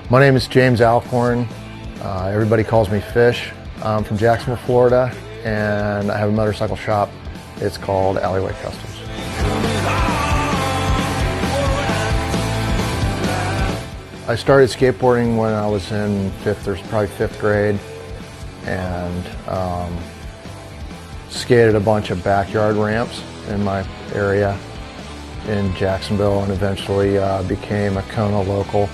My name is James Alcorn. Everybody calls me Fish. I'm from Jacksonville, Florida, and I have a motorcycle shop. It's called Alleyway Kustoms. I started skateboarding when I was in probably fifth grade, and skated a bunch of backyard ramps in my area in Jacksonville, and eventually became a Kona local.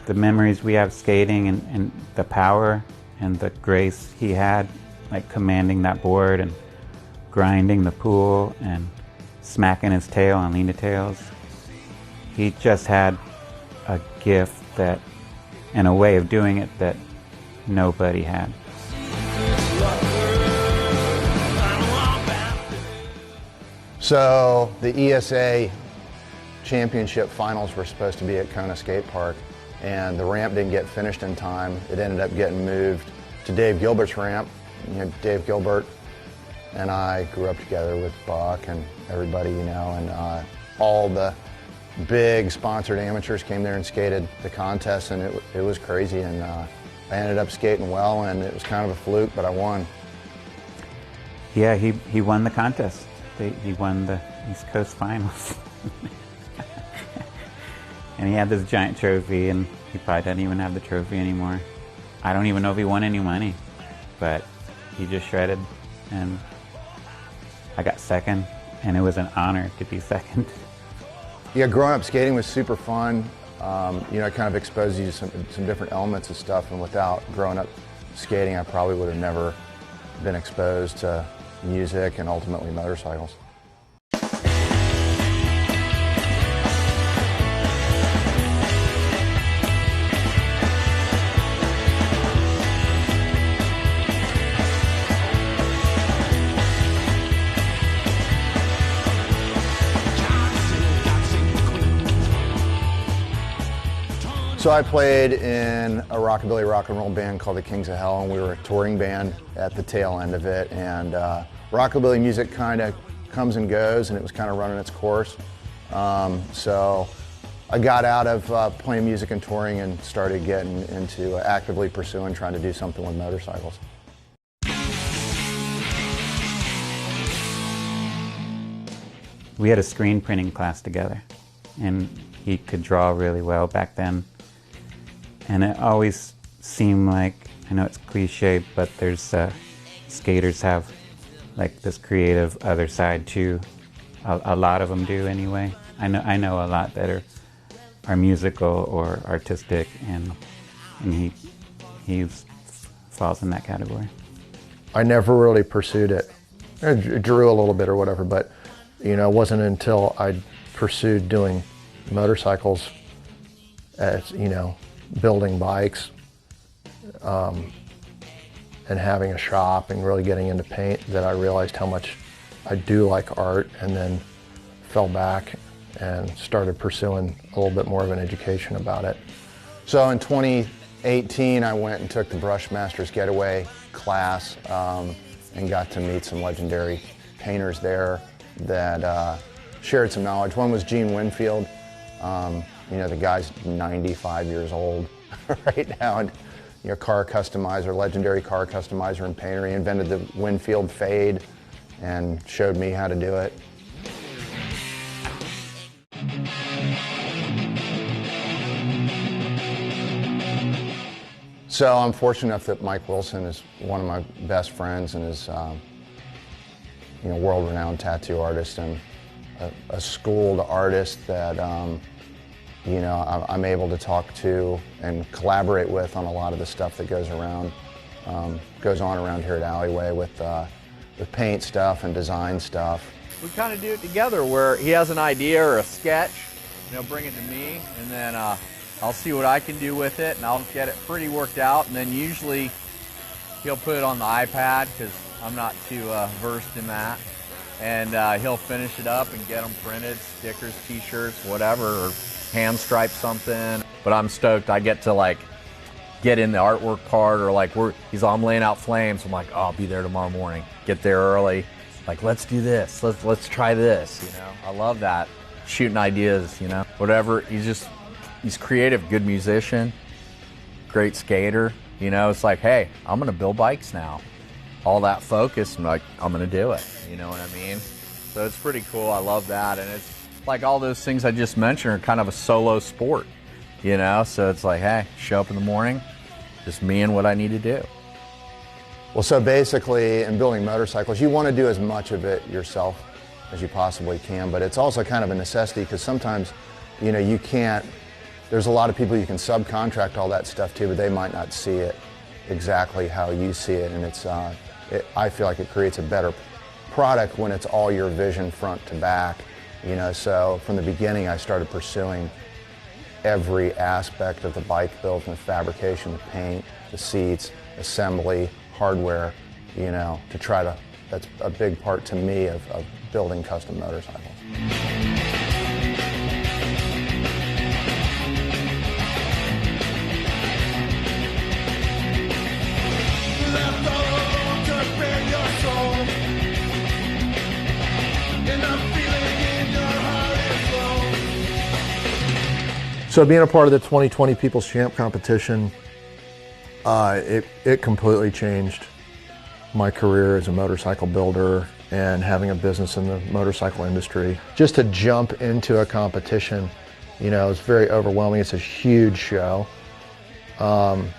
The memories we have skating and the power and the grace he had, like commanding that board and grinding the pool and smacking his tail on lean-to tails. He just had a gift that, and a way of doing it that nobody had. So the ESA championship finals were supposed to be at Kona Skate Park, and the ramp didn't get finished in time. It ended up getting moved to Dave Gilbert's ramp. You know, Dave Gilbert and I grew up together with Buck and everybody, you know, and all the big sponsored amateurs came there and skated the contest, and it was crazy, and I ended up skating well, and it was kind of a fluke, but I won. Yeah, he won the contest. He won the East Coast Finals. And he had this giant trophy, and he probably doesn't even have the trophy anymore. I don't even know if he won any money, but he just shredded, and I got second, and it was an honor to be second. Yeah, growing up skating was super fun. You know, it kind of exposed you to some different elements of stuff, and without growing up skating, I probably would have never been exposed to music and ultimately motorcycles. So I played in a rockabilly rock and roll band called the Kings of Hell, and we were a touring band at the tail end of it. And rockabilly music kind of comes and goes, and it was kind of running its course. So I got out of playing music and touring and started getting into actively pursuing trying to do something with motorcycles. We had a screen printing class together, and he could draw really well back then. And it always seemed like, I know it's cliche, but there's skaters have like this creative other side too. A lot of them do anyway. I know a lot that are musical or artistic, and he falls in that category. I never really pursued it. I drew a little bit or whatever, but you know, it wasn't until I pursued doing motorcycles, as you know, building bikes, and having a shop and really getting into paint that I realized how much I do like art, and then fell back and started pursuing a little bit more of an education about it. So in 2018, I went and took the Brushmaster's Getaway class and got to meet some legendary painters there that shared some knowledge. One was Gene Winfield. You know, the guy's 95 years old right now, and you know, car customizer, legendary car customizer and painter. He invented the Winfield fade and showed me how to do it. So I'm fortunate enough that Mike Wilson is one of my best friends and is you know, world-renowned tattoo artist and a schooled artist that you know, I'm able to talk to and collaborate with on a lot of the stuff that goes on around here at Alleyway with paint stuff and design stuff. We kind of do it together where he has an idea or a sketch, you know, bring it to me, and then I'll see what I can do with it, and I'll get it pretty worked out, and then usually he'll put it on the iPad because I'm not too versed in that. And he'll finish it up and get them printed, stickers, t-shirts, whatever, or hand stripe something. But I'm stoked I get to like get in the artwork part, or like I'm laying out flames. I'm like, oh, I'll be there tomorrow morning. Get there early. Like, let's do this. Let's try this. You know, I love that. Shooting ideas. You know, whatever. He's creative, good musician, great skater. You know, it's like, hey, I'm gonna build bikes now. All that focus, I'm like, I'm gonna do it. You know what I mean? So it's pretty cool. I love that, and it's like all those things I just mentioned are kind of a solo sport. You know, so it's like, hey, show up in the morning, just me and what I need to do. Well, so basically, in building motorcycles, you want to do as much of it yourself as you possibly can, but it's also kind of a necessity because sometimes, you know, you can't. There's a lot of people you can subcontract all that stuff to, but they might not see it exactly how you see it, and I feel like it creates a better product when it's all your vision front to back. You know, so from the beginning, I started pursuing every aspect of the bike build, from the fabrication, the paint, the seats, assembly, hardware, you know, that's a big part to me of building custom motorcycles. So being a part of the 2020 People's Champ competition, it completely changed my career as a motorcycle builder and having a business in the motorcycle industry. Just to jump into a competition, you know, it's very overwhelming. It's a huge show. Everything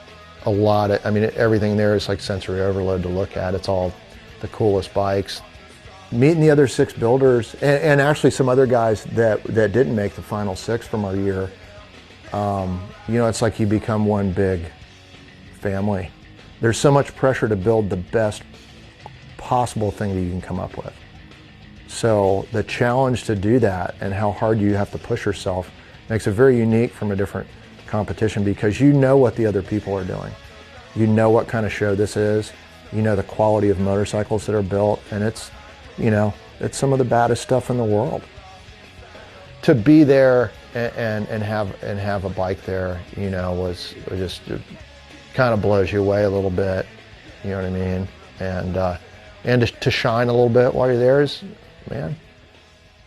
there is like sensory overload to look at. It's all the coolest bikes. Meeting the other 6 builders, and actually some other guys that didn't make the final 6 from our year, you know, it's like you become one big family. There's so much pressure to build the best possible thing that you can come up with. So the challenge to do that and how hard you have to push yourself makes it very unique from a different competition, because you know what the other people are doing. You know what kind of show this is. You know the quality of motorcycles that are built, and it's, you know, it's some of the baddest stuff in the world. To be there and have a bike there, you know, was just kind of blows you away a little bit. You know what I mean? And to shine a little bit while you're there is, man,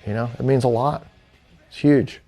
you know, it means a lot. It's huge.